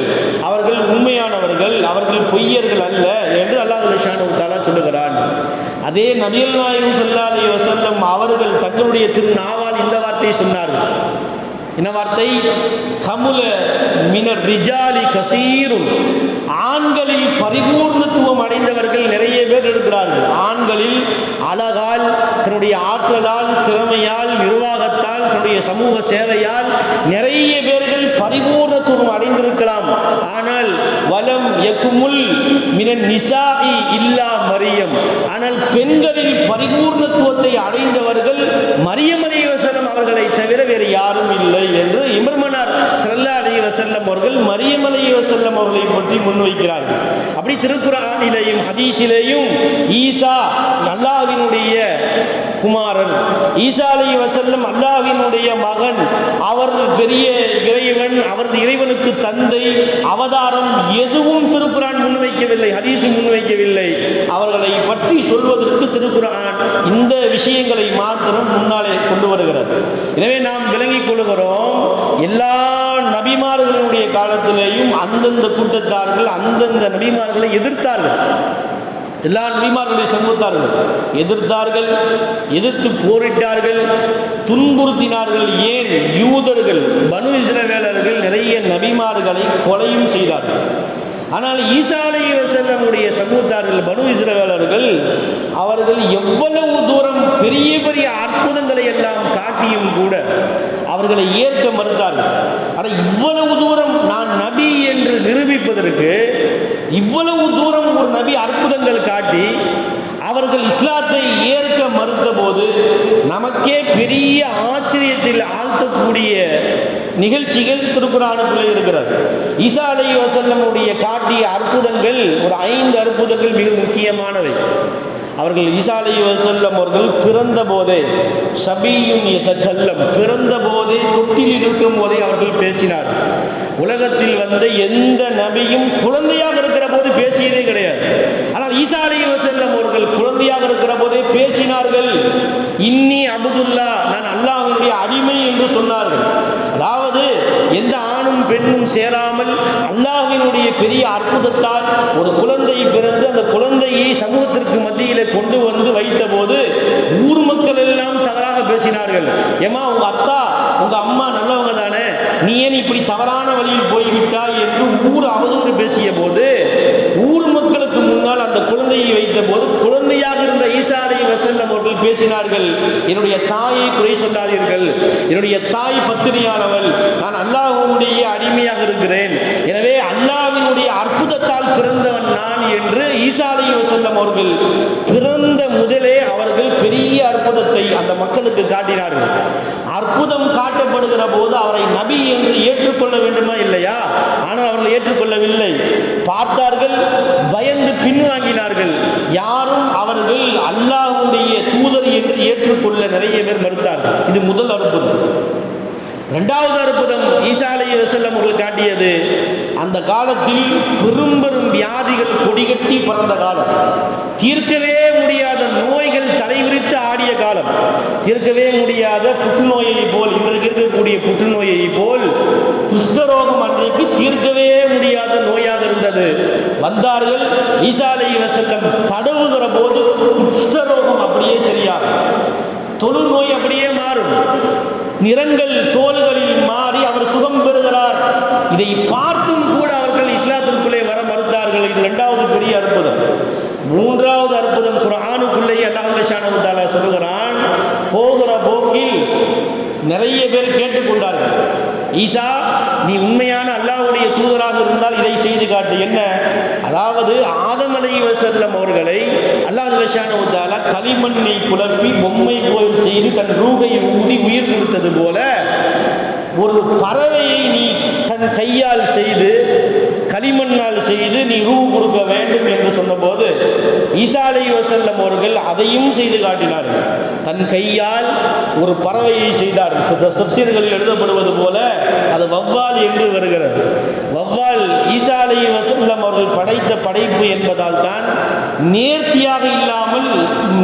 அவர்கள் உண்மையானவர்கள், அவர்கள் பொய்யர்கள் அல்ல என்று அல்லாஹ் சுப்ஹானஹு வ தஆலா சொல்லுகிறான். அதே நபிகள் நாயகம் ஸல்லல்லாஹு அலைஹி வஸல்லம் அவர்கள் தங்களுடைய திருநாவால் இந்த வார்த்தையை சொன்னார்கள். என்ன வார்த்தை? கமுல மினர் ரிஜாலி கதீருன். ஆண்களில் பரிபூர்ணத்துவம் அடைந்தவர்கள் நிறைய பேர் இருக்கிறார்கள். ஆண்களில் அழகால், தன்னுடைய ஆற்றலால், திறமையால், நிர்வாகத்தால், தன்னுடைய சமூக சேவையால் நிறைய பேர்கள் பரிபூர்ணத்துவம் அடைந்திருக்கலாம். ஆனால் வலம் யகுமுல் மினன் நிசாஇ இல்லா மரியம். ஆனால் பெண்களில் பரிபூர்ணத்துவத்தை அடைந்தவர்கள் மரியம் அலைஹிஸ்ஸலாம் அவர்களை தவிர வேறு யாரும் இல்லை என்று இப்ராஹிம் ஸல்லல்லாஹு அலைஹி வஸல்லம் அவர்கள் மரியம் அலைஹிஸ்ஸலாம் அவர்களை பற்றி முன்வைக்கிறார்கள். அப்படி திருக்குர்ஆனிலேயும் ஹதீஸிலேயும் ஈசா அல்லாஹ்வினுடைய குமாரன், ஈசா அலைஹிஸ்ஸலாம் அல்லாஹ்வினுடைய மகன், அவர் பெரிய இறைவன், அவரது இறைவனுக்கு தந்தை, அவதாரம் எதுவும் திருக்குர்ஆன் முன்வைக்கவில்லை, ஹதீஸ் முன்வைக்கவில்லை. அவர்களை பற்றி சொல்வதற்கு திருக்குர்ஆன் இந்த விஷயங்களை மாத்திரம் முன்னாலே கொண்டு வருகிறது. எனவே நாம் விளங்கிக் கொள்கிறோம், எல்லா நபிமார்களுடைய காலத்திலேயும் அந்தந்த கூட்டத்தார்கள் அந்தந்த நபிமார்களை எதிர்த்தார்கள். எல்லா நபிமார்களுடைய சமூகத்தார்கள் எதிர்த்தார்கள், எதிர்த்து போரிட்டார்கள், துன்புறுத்தினார்கள். ஏன்? யூதர்கள், பனு இஸ்ரவேலர்கள் நிறைய நபிமார்களை கொலையும் செய்தார்கள். ஆனால் ஈசா அலைஹிஸ்ஸலாமுடைய சமூகத்தார்கள் பனு இஸ்ரவேலர்கள் அவர்கள் எவ்வளவு தூரம் பெரிய பெரிய அற்புதங்களை எல்லாம் காட்டியும் கூட அவர்களை ஏற்க மறுத்தார்கள். ஆனால் இவ்வளவு தூரம் நான் நபி என்று நிரூபிப்பதற்கு இவ்வளவு தூரம் ஒரு நபி அற்புதங்கள் காட்டி அவர்கள் இஸ்லாத்தை ஏற்க மறுத்த போது நமக்கே பெரிய ஆச்சரியத்தில் ஆழ்த்தக்கூடிய நிகழ்ச்சிகள் திருக்குர்ஆனுக்குள்ளே இருக்கிறது. ஈசா அலைஹிஸ்ஸலாமுடைய காட்டிய அற்புதங்கள் ஒரு 5 அற்புதங்கள் மிக முக்கியமானவை. அவர்கள் ஈசா அலைஹிஸ்ஸலாம் அவர்கள் பிறந்த போதே ஸபியுன் யதகல்லம், பிறந்த போதே தொட்டில் இருக்கும் போதே அவர்கள் பேசினார். உலகத்தில் வந்த எந்த நபியும் குழந்தையாக இருக்கிற போது பேசியதே கிடையாது. ஆனால் ஈசா அலைஹிஸ்ஸலாம் அவர்கள் குழந்தையாக இருக்கிற போதே பேசினார்கள். இன்னி அப்துல்லா, நான் அல்லாஹ்வுடைய அடிமை என்று சொன்னார்கள். அதாவது எந்த ஆணும் பெண்ணும் சேராமல் அல்லாஹ்வினுடைய பெரிய அற்புதத்தால் ஒரு குழந்தை பிறந்து அந்த குழந்தையை சமூகத்திற்கு மத்தியிலே கொண்டு வந்து வைத்த போது ஊர் மக்கள் எல்லாம் தவறாக பேசினார்கள். ஏமா உங்க அத்தா உங்க அம்மா நல்லவங்க தானே, நீ ஏன் இப்படி தவறான வழியில் போய்விட்டாய் என்று ஊர் அவதூறு பேசிய போது ஊர் மக்களுக்கு முன்னால் அந்த குழந்தையை வைத்த போது குழந்தையாக இருந்த ஈசா அலைஹிஸ்ஸலாம் அவர்கள் பேசினார்கள், என்னுடைய தாயை குறை சொல்லாதீர்கள், என்னுடைய தாய் பத்தினியானவள், நான் அல்லாஹ்வுடைய அடிமையாக இருக்கிறேன், எனவே அல்லாஹ்வினுடைய அற்புதத்தால் பிறந்தவன் நான் என்று ஈசா அலைஹிஸ்ஸலாம் அவர்கள் பிறந்த முதலே அவர்கள் பெரிய அற்புதத்தை அந்த மக்களுக்கு காட்டினார்கள். அற்புதம் காட்டப்படுகிற போது அவரை நபி என்று ஏற்றுக்கொள்ள வேண்டுமா இல்லையா? ஆனால் அவர்கள் ஏற்றுக்கொள்ளவில்லை. பார்த்தார்கள், பயந்து பின்வாங்கினார்கள். யாரும் அவர்கள் அல்லாஹ்வுடைய தூதர் என்று ஏற்றுக்கொள்ள நிறைய பேர் மறுத்தார்கள். இது முதல் அற்புதம். இரண்டாவது அற்புதம் ஈசா அலைஹிஸ்ஸலாம் அவர்கள் காட்டியது, அந்த காலத்தில் பெரும் பெரும் வியாதிகள் கொடிகட்டி பறந்த காலம், தீர்க்கவே முடியாத நோய்கள் தலைவிரித்து ஆடிய காலம், தீர்க்கவே முடியாத புற்றுநோயை போல் இன்றைக்கு இருக்கக்கூடிய புற்றுநோயை போல் குஷ்டரோகம் அன்றைக்கு தீர்க்கவே முடியாத நோயாக இருந்தது. வந்தார்கள், ஈசா அலைஹிஸ்ஸலாம் தடவுகிற போது குஷ்டரோகம் அப்படியே சரியாகும், தொழுநோய் அப்படியே மாறும், நிறங்கள் தோள்களில் மாறி அவர் சுகம் பெறுகிறார். இதை பார்த்தும் கூட அவர்கள் சொல்லுகிறான், போகிற போக்கில் நிறைய பேர் கேட்டுக்கொண்டார்கள், ஈசா நீ உண்மையான அல்லாஹ்வுடைய தூதராக இருந்தால் இதை செய்து காட்டு. என்ன? அதாவது ஆதம் அலைஹிஸ்ஸலாம் அவர்களை அல்லாஹ் ஜல்லஷானஹு வ தஆலா களிமண்ணை குழப்பி பொம்மை கோயில் செய்து தன் ரூஹை ஊதி உயிர் கொடுத்தது போல ஒரு பறவையை நீ தன் கையால் செய்து களிமண்ணால் செய்து நீ ரூ கொடுக்க வேண்டும் என்று சொன்னபோது ஈசா அலைஹிஸ்ஸலாம் அவர்கள் அதையும் செய்து காட்டினார்கள். தன் கையால் ஒரு பறவையை செய்தார்கள். தஃசீர்களில் எழுதப்படுவது போல அது வவ்வால் என்று வருகிறது. வவ்வால் ஈசா அலைஹிஸ்ஸலாம் அவர்கள் படைத்த படைப்பு என்பதால் தான் நேர்த்தியாக இல்லாமல்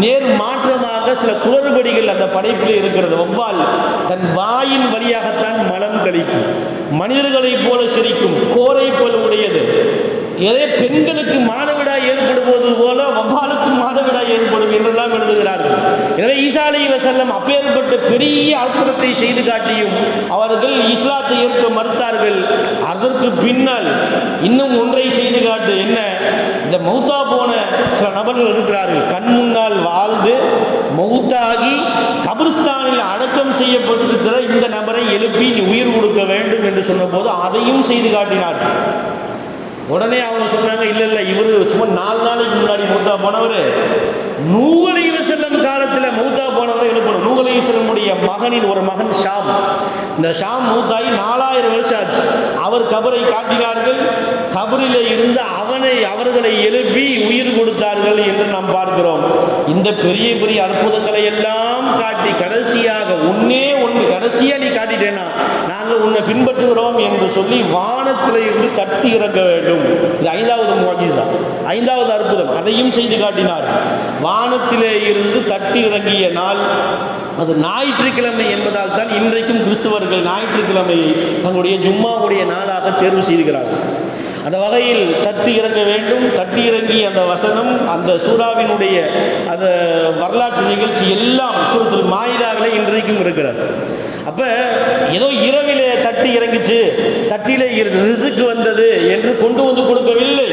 நேர் மாற்றமாக சில குளறுபடிகள் அந்த படைப்பில் இருக்கிறது. வவ்வால் தன் வாயின் வழியாகத்தான் மலம் கழிக்கும், மனிதர்களைப் போல சிரிக்கும், கோரை போல உடையது. எதே பெண்களுக்கு மாதவிடாய் ஏற்படுவது போல வவ்வாலுக்கு மாதவிடாய் ஏற்படும் என்றெல்லாம் எழுதுகிறார்கள். எனவே ஈசா அலைஹிஸ்ஸலாம் அப்பேற்பட்ட பெரிய அற்புதத்தை செய்து காட்டியும் அவர்கள் இஸ்லாத்தை ஏற்க மறுத்தார்கள். அதற்கு பின்னால் இன்னும் ஒன்றை செய்து காட்டு. என்ன? இந்த மௌத்தா போன சில நபர்கள் இருக்கிறார்கள், கண் முன்னால் வாழ்ந்து மௌத்தாகி கபிரிஸ்தானில் அடக்கம் செய்யப்பட்டிருக்கிற இந்த நபரை எழுப்பி நீ உயிர் கொடுக்க வேண்டும் என்று சொன்னபோது அதையும் செய்து காட்டினார்கள். உடனே அவங்க சொன்னாங்க, இல்லை இவரு சும்மா 4 நாளைக்கு முன்னாடி மௌத்தா போனவர், நூஹ் அலைஹிஸ்ஸலாம் காலத்தில் மௌத்தா போனவரை எழுப்பணும். நூஹ் அலைஹிஸ்ஸலாமுடைய மகனின் ஒரு மகன் ஷாம். இந்த ஷாம் மௌத்தாகி 4000 வருஷம் ஆச்சு. அவர் கபரை காட்டினார்கள், கபரிலே இருந்து அவர்களை எழுப்பி உயிர் கொடுத்தார்கள் என்று நாம் பார்க்கிறோம். இந்த பெரிய பெரிய அற்புதங்களை எல்லாம் காட்டி கடைசியாக கடைசியா நீ காட்டிட்டேனா நாங்கள் உன்னை பின்பற்றுகிறோம் என்று சொல்லி வானத்திலே இருந்து தட்டி இறக்க வேண்டும். இது 5வது முஅஜிஸா, 5வது அற்புதம். அதையும் செய்து காட்டினார். வானத்திலே இருந்து தட்டி இறங்கிய நாள் அது ஞாயிற்றுக்கிழமை என்பதால் தான் இன்றைக்கும் கிறிஸ்தவர்கள் ஞாயிற்றுக்கிழமையை தங்களுடைய ஜும்மாவுடைய நாளாக தேர்வு செய்கிறார்கள். அந்த வகையில் தட்டி இறங்க வேண்டும். தட்டி இறங்கி அந்த வசனம், அந்த சூறாவினுடைய அந்த வரலாற்று நிகழ்ச்சி எல்லாம் சூரத்துல் மாயிதாவிலே இன்றைக்கும் இருக்கிறது. அப்ப ஏதோ இரவிலே தட்டி இறங்கிச்சு, தட்டிலே ரிஸ்க் வந்தது என்று கொண்டு வந்து கொடுக்கவில்லை.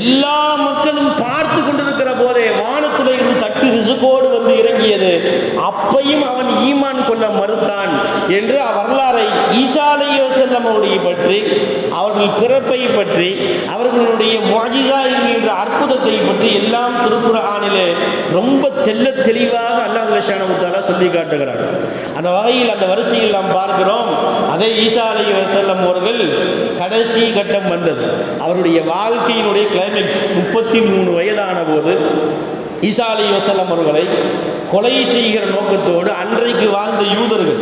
எல்லா மக்களும் பார்த்து கொண்டிருக்கிற போதே வானத்திலே இருந்து தட்டி ரிஸ்கோடு வந்து இறங்கியது. அப்பையும் அவன் ஈமான் கொள்ள மறுத்தான் என்று வரலாறை ஈசா அலைஹிஸ்ஸலாம் அவருடைய பற்றி, அவர்கள் பிறப்பை பற்றி, அவர்களுடைய முஅஜிஸா என்கின்ற அற்புதத்தை பற்றி எல்லாம் திருக்குர்ஆனிலே ரொம்ப தெள்ள தெளிவாக அல்லாஹ் ஜல்லஷானஹு வ தஆலா சொல்லி காட்டுகிறார். அந்த வகையில் அந்த வரிசையில் நாம் பார்க்கிறோம், அதே ஈசா அலைஹிஸ்ஸலாம் அவர்கள் கடைசி கட்டம் வந்தது. அவருடைய வாழ்க்கையினுடைய கிளைமேக்ஸ் 33 வயதான போது ஈசா அலைஹிஸ்ஸலாம் அவர்களை கொலை செய்கிற நோக்கத்தோடு அன்றைக்கு வாழ்ந்த யூதர்கள்,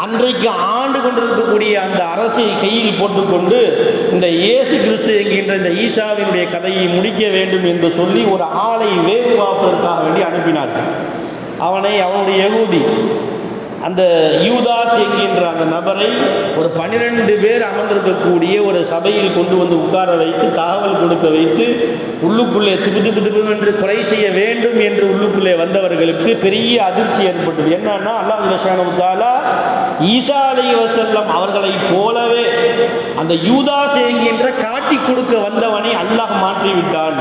அன்றைக்கு ஆண்டு கொண்டிருக்கக்கூடிய அந்த அரசை கையில் போட்டுக்கொண்டு இந்த இயேசு கிறிஸ்து என்கின்ற இந்த ஈசாவினுடைய கதையை முடிக்க வேண்டும் என்று சொல்லி ஒரு ஆளை வேவு பார்ப்பதற்காக வேண்டி அனுப்பினார்கள். அவனுடைய யகூதி அந்த யூதாஸ் என்கின்ற அந்த நபரை ஒரு 12 பேர் அமர்ந்திருக்கக்கூடிய ஒரு சபையில் கொண்டு வந்து உட்கார வைத்து தகவல் கொடுக்க வைத்து உள்ளுக்குள்ளே திபு என்று கொலை செய்ய வேண்டும் என்று உள்ளுக்குள்ளே வந்தவர்களுக்கு பெரிய அதிர்ச்சி ஏற்பட்டது. என்னன்னா அல்லாஹ் ஜல்லஷானஹு வ தஆலா ஈசா அலைஹிஸ்ஸலாம் அவர்களை போலவே அந்த யூதாஸ் என்கின்ற காட்டி கொடுக்க வந்தவனை அல்லாஹ் மாற்றி விட்டான்.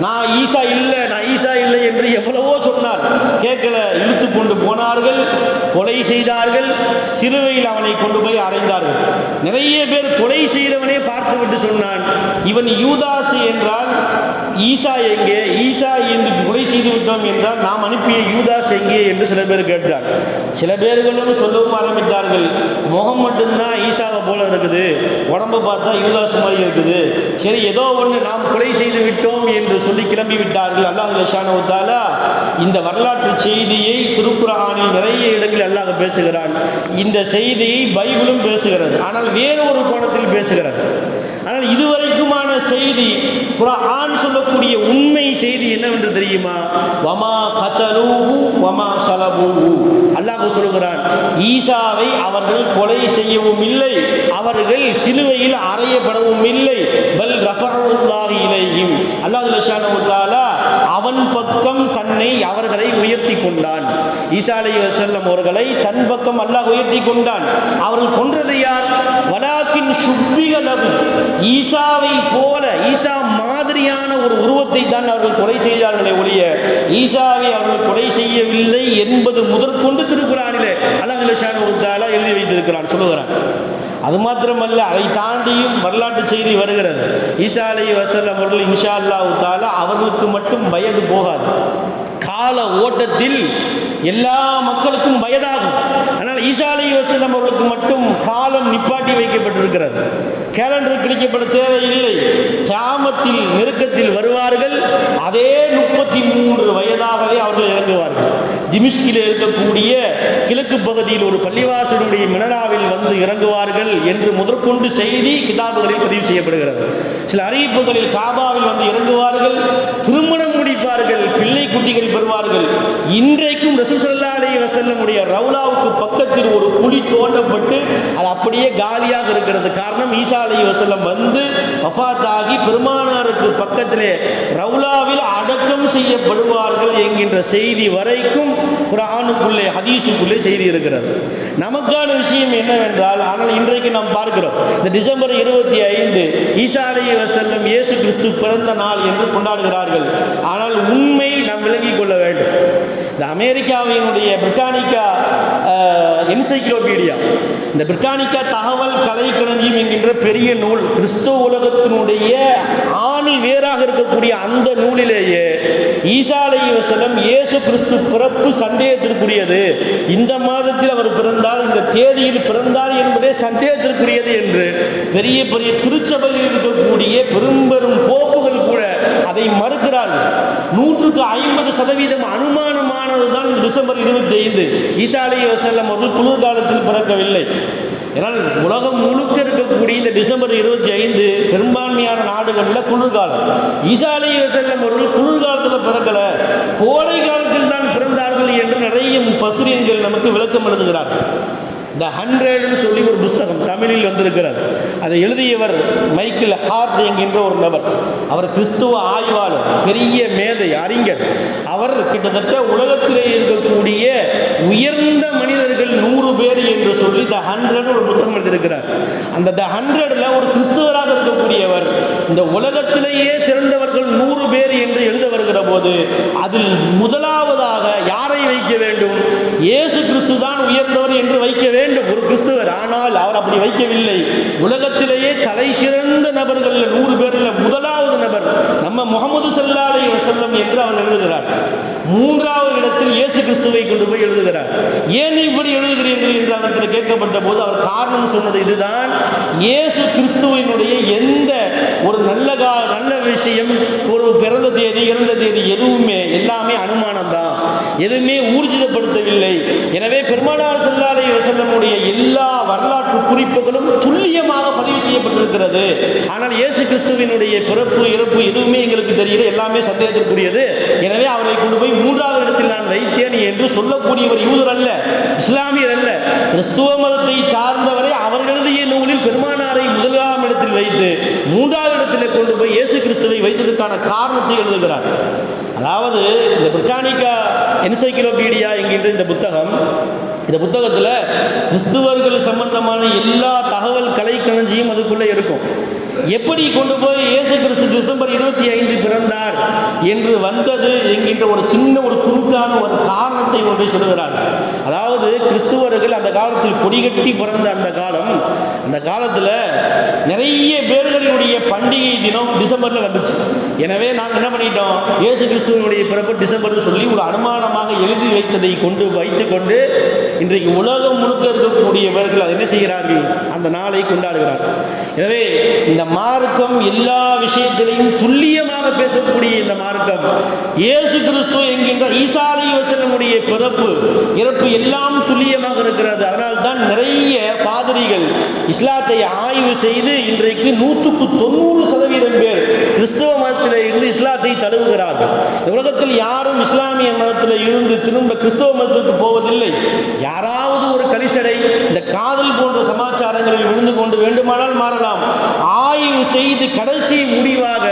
நான் ஈசா இல்லை என்று எவ்வளவோ சொன்னார், கேட்கல. இழுத்து கொண்டு போனார்கள், கொலை செய்தார்கள், சிலுவையில் அவனை கொண்டு போய் அறைந்தார்கள். நிறைய பேர் கொலை செய்தவனே பார்த்து விட்டு சொன்னான், இவன் யூதாஸ் என்றால் ஈசா எங்கே? ஈசா என்று கொலை செய்து விட்டோம் என்றால் நாம் அனுப்பிய யூதாஸ் எங்கே என்று சில பேர் கேட்டார். சில பேர்களும் சொல்லவும் ஆரம்பித்தார்கள், முகம் மட்டும்தான் ஈசாவை போல இருக்குது, உடம்பு பார்த்தா யூதாஸ் மாதிரி இருக்குது, சரி ஏதோ ஒன்று நாம் கொலை செய்து விட்டோம் என்று சொல்லி கிளம்பி விட்டார்கள். அல்லாஹ் ஜல்லஷானஹு வ தஆலா இந்த வரலாற்று செய்தியை திருக்குர்ஆனில் நிறைய இடங்களில் அல்லாஹ் பேசுகிறான். இந்த செய்தியை பைபிளும் பேசுகிறது, ஆனால் வேறு ஒரு கோணத்தில் பேசுகிறது. ஆனால் இதுவரைக்குமான செய்தி, குர்ஆன் சொல்லக்கூடிய உண்மை செய்தி என்னவென்று தெரியுமா? வமா கதலூஹு வமா ஸலபூஹு. அல்லாஹ் சொல்கிறான், ஈசாவை அவர்கள் கொலை செய்யவும் இல்லை, அவர்கள் சிலுவையில் அறையப்படவும் இல்லை. பல் ரஃபஅல்லாஹு இலைஹிம். அல்லாஹ் ஜல்லஷானஹு வ தஆலா அவன் பக்கம் அவர்களை உயர்த்தி கொண்டான். ஈசா அலைஹிஸ்ஸலாம் அவர்களை தன் பக்கம் அல்லாஹ் உயர்த்தி கொண்டான். அவர்கள் கொன்றது யார்? வலாக்கின் சுப்பிக லஹு. ஈசாவை போல ஈசா மாதிரியான ஒரு உருவத்தை தான் அவர்கள் கொலை செய்தார்களே ஒழிய ஈசாவை அவர்கள் கொலை செய்யவில்லை என்பது முதற்கொண்டு திருக்குர்ஆனிலே அல்லாஹ் ஜல்லஷானஹு வ தஆலா எழுதி வைத்திருக்கிறான், சொல்லுகிறான். அது மாத்திரமல்ல, அதை தாண்டியும் வரலாற்று செய்தி வருகிறது. ஈசா அலைஹிஸ்ஸலாம் அவர்கள் இன்ஷா அல்லாஹ் தஆலா அவர்களுக்கு மட்டும் வயது போகாது. கால ஓட்டத்தில் எல்லா மக்களுக்கும் வயதாகும். ஆனால் ஈசா அலைஹிஸ்ஸலாம் அவர்களுக்கு மட்டும் காலம் நிப்பாட்டி வைக்கப்பட்டிருக்கிறது. கேலண்டர் கிடைக்கப்பட தேவையில்லை. கியாமத்தில் நெருக்கத்தில் வருவார்கள். அதே 33 வயதாகவே அவர்கள் இறங்குவார்கள். திமிஷ்கில் இருக்கக்கூடிய கிழக்கு பகுதியில் ஒரு பள்ளிவாசலுடைய மினராவில் வந்து இறங்குவார்கள் என்று முதற்கொண்டு செய்தி கிதாபுகளில் பதிவு செய்யப்படுகிறது. சில அறிவிப்புகளில் காபாவில் வந்து இறங்குவார்கள், திருமணம் முடிப்பார்கள், பிள்ளை குட்டிகள் பெறுவார்கள். இன்றைக்கும் ரசூல் ஸல்லல்லாஹு அலைஹி வஸல்லம் உடைய ரவுலாவுக்கு பக்கத்தில் ஒரு குழி தோண்டப்பட்டு அது அப்படியே காலியாக இருக்கிறது. காரணம், ஈசா அலைஹிஸ்ஸலாம் வந்து வஃபாத் ஆகி பெருமானாருக்கு பக்கத்திலே ரவுலாவில் அடக்கம் செய்யப்படுவார்கள் என்கின்ற செய்தி வரைக்கும் குர்ஆனுக்குள்ளே ஹதீஸுக்குள்ளே செய்தி இருக்கிறது. நமக்கான விஷயம் என்னவென்றால், ஆனால் இன்றைக்கு நாம் பார்க்கிறோம், இந்த டிசம்பர் 25 ஈசா அலைஹிஸ்ஸலாம் இயேசு கிறிஸ்து பிறந்த நாள் என்று கொண்டாடுகிறார்கள். ஆனால் உண்மை நாம் விளங்கிக் கொள்ள வேண்டும். இந்த அமெரிக்காவினுடைய பிரிட்டானிக்கா என்சைக்ளோபீடியா, இந்த பிரிட்டானிக்கா தகவல் கலைக்களஞ்சியம் என்கின்ற பெரிய நூல், கிறிஸ்துவ உலகத்தினுடைய ஆணி வேறாக இருக்கக்கூடிய அந்த நூலிலேயே ஈசா அலைஹிஸ்ஸலாம் இயேசு கிறிஸ்து பிறப்பு சந்தேகத்திற்குரியது, இந்த மாதத்தில் அவர் பிறந்தால், இந்த தேதியில் பிறந்தார் என்பதே சந்தேகத்திற்குரியது என்று பெரிய பெரிய திருச்சபையில் இருக்கக்கூடிய பெரும்பெரும் போப்புகள் கூட அதை மறுக்கிறார்கள். 150% அனுமானமானதுதான் டிசம்பர் 25. ஈசா அலைஹிஸ்ஸலாம் அவர்கள் குளிர்காலத்தில் பிறக்கவில்லை. ஏனால் உலகம் முழுக்க இருக்கக்கூடிய இந்த டிசம்பர் 25 பெரும்பான்மையான நாடுகளில் குளிர்காலம். ஈசா அலைஹிஸ்ஸலாம் அவர்கள் குளிர்காலத்தில் பிறக்கல, கோடை காலத்தில் தான் பிறந்தார்கள் என்று நிறைய முஃபஸ்ஸிரீன்கள் நமக்கு விளக்கம் எழுதுகிறார்கள். த 100 சொல்லி ஒரு புஸ்தகம் தமிழில் வந்திருக்கிறது. அதை எழுதியவர் மைக்கேல் ஹார்ட் என்கின்ற ஒரு நபர். அவர் கிறிஸ்துவ ஆய்வாளர், பெரிய மேதை, அறிஞர். அவர் கிட்டத்தட்ட உலகத்திலே இருக்கக்கூடிய உயர்ந்த மனிதர்கள் 100 பேர் என்று சொல்லி த 100 ஒரு புத்தகம் எழுதியிருக்கிறார். அந்த த 100ல ஒரு கிறிஸ்துவராக இருக்கக்கூடியவர் இந்த உலகத்திலேயே சிறந்தவர்கள் 100 பேர் என்று எழுத வருகிற போது அதில் முதலாவதாக யாரை வைக்க வேண்டும்? இயேசு கிறிஸ்து தான் உயர்ந்தவர் என்று வைக்க வேண்டும் ஒரு கிறிஸ்துவர். ஆனால் அவர் அப்படி வைக்கவில்லை. உலகத்திலேயே தலை சிறந்த நபர்கள் 100 பேரில் முதலாவது நபர் நம்ம முஹம்மது ஸல்லல்லாஹு அலைஹி வஸல்லம் என்று அவர் எழுதுகிறார். 3வது இடத்தில் இயேசு கிறிஸ்துவை கொண்டு போய் எழுதுகிறார். ஏன் இப்படி எழுதுகிறீர்கள் என்று அவரிடத்தில் கேட்கப்பட்ட போது அவர் காரணம் சொன்னது இதுதான்: இயேசு கிறிஸ்துவினுடைய எந்த ஒரு நல்ல விஷயம், ஒரு பிறந்த தேதி, இறந்த தேதி, எதுவுமே எல்லாமே அனுமானம் தான், எதுவுமே ஊர்ஜிதப்படுத்தவில்லை. எனவே பெருமானார் ஸல்லல்லாஹு அலைஹி வஸல்லம் எல்லா வரலாற்று குறிப்புகளும் துல்லியமாக பதிவு செய்யப்பட்டிருக்கிறது. ஆனால் இயேசு கிறிஸ்துவினுடைய பிறப்பு, இறப்பு எதுவுமே எங்களுக்கு தெரியல, எல்லாமே சந்தேகத்திற்குரியது. எனவே அவரை கொண்டு போய் 3வது இடத்தில் நான் வைத்தேன் என்று சொல்லக்கூடியவர் யூதர் அல்ல, இஸ்லாமியர் அல்ல, கிறிஸ்துவ மதத்தை சார்ந்தவரை அவர் எழுதிய நூலில் பெருமானாரை 1ஆம் இடத்தில் வைத்து 3வது இடத்தில் கொண்டு போய் இயேசு கிறிஸ்துவை வைத்ததற்கான காரணத்தை எழுதுகிறார். அதாவது இந்த பிரிட்டானிக்கா என்சைக்ளோபீடியா என்கின்ற இந்த புத்தகத்தில் கிறிஸ்துவர்கள் சம்பந்தமான எல்லா தகவல் கலைக்களஞ்சியும் அதுக்குள்ளே இருக்கும். எப்படி கொண்டு போய் இயேசு கிறிஸ்து டிசம்பர் 25 பிறந்தார் என்று வந்தது என்கின்ற ஒரு சின்ன ஒரு துணுக்கான ஒரு காரணத்தை ஒன்றை சொல்லுகிறார். அதாவது கிறிஸ்துவர்கள் அந்த காலத்தில் கொடிகட்டி பிறந்த அந்த காலத்தில் நிறைய பேர்களுடைய பண்டிகை தினம் டிசம்பரில் வந்துச்சு. எனவே நாங்கள் என்ன பண்ணிட்டோம், இயேசு கிறிஸ்துவனுடைய பிறப்பு டிசம்பர்னு சொல்லி ஒரு அனுமானமாக எழுதி வைத்ததை வைத்துக்கொண்டு இன்றைக்கு உலகம் முழுக்க இருக்கக்கூடியவர்கள் அதை என்ன செய்கிறார்கள், அந்த நாளை கொண்டாடுகிறார்கள். எனவே இந்த மார்க்கம் எல்லா விஷயத்திலையும் துல்லியமாக பேசக்கூடிய இந்த மார்க்கம், இயேசு கிறிஸ்து என்கின்ற ஈசா அலைஹிஸ்ஸலாமுடைய பிறப்பு, இறப்பு எல்லாம் துல்லியமாக இருக்கிறது. அதனால் தான் நிறைய பாதிரிகள் இஸ்லாத்தை ஆய்வு செய்து இன்றைக்கு 100% பேர் கிறிஸ்துவ மதத்தில் இருந்து இஸ்லாத்தை தழுவுகிறார்கள். உலகத்தில் யாரும் இஸ்லாமிய மதத்தில் இருந்து திரும்ப கிறிஸ்துவ மதத்துக்கு போவதில்லை. யாராவது ஒரு கலிசடை இந்த காதல் போன்ற சமாச்சாரங்களில் விழுந்து கொண்டு வேண்டுமானால் மாறலாம். ஆய்வு செய்து கடைசி முடிவாக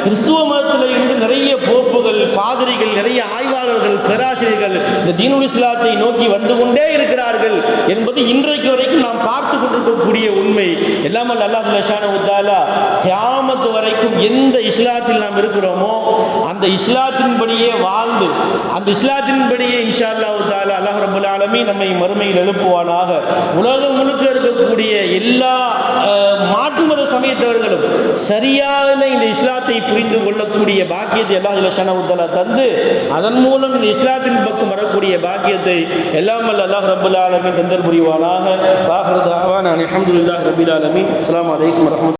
கிறிஸ்துவ மதத்தில் இருந்து நிறைய போப்புகள், பாதிரிகள், நிறைய ஆய்வாளர்கள் பேராசிரியர்கள் இந்த தீனுல் இஸ்லாத்தை நோக்கி வந்து கொண்டே இருக்கிறார்கள் என்பது இன்றைக்கு வரைக்கும் நாம் பார்த்து கொண்டிருக்கக்கூடிய உண்மை. எல்லாம் அல்லாஹ் சுப்ஹானஹு வ தஆலா கியாமத் வரைக்கும் எந்த இஸ்லாத்தில் நாம் இருக்கிறோமோ அந்த இஸ்லாத்தின்படியே வாழ்ந்து அந்த இஸ்லாத்தின்படியே இன்ஷா அல்லாஹ் தஆலா அல்லாஹ் ரப்பல் ஆலமீன் நம்மை மறுமையில் எழுப்புவானாக. உலகம் முழுக்க இருக்கக்கூடிய எல்லா மாற்று மத சமயத்தவர்களும் சரியான இந்த இஸ்லாத்தை புரிந்து கொள்ளக்கூடிய பாக்கியத்தை அல்லாஹ் சுப்ஹானஹு வ தஆலா தந்து அதன் மூலம் இந்த இஸ்லாத்தின் பக்கம் வரக்கூடிய பாக்கியத்தை எல்லாம் அல்லாஹ் ரப்பல் ஆலமீன் தந்தல் புரிவானாக. வாஹிரு தஅவானா அல்ஹம்துலில்லாஹி ரப்பில் ஆலமீன். அஸ்ஸலாமு அலைக்கும் வரஹ்மத்துல்லாஹி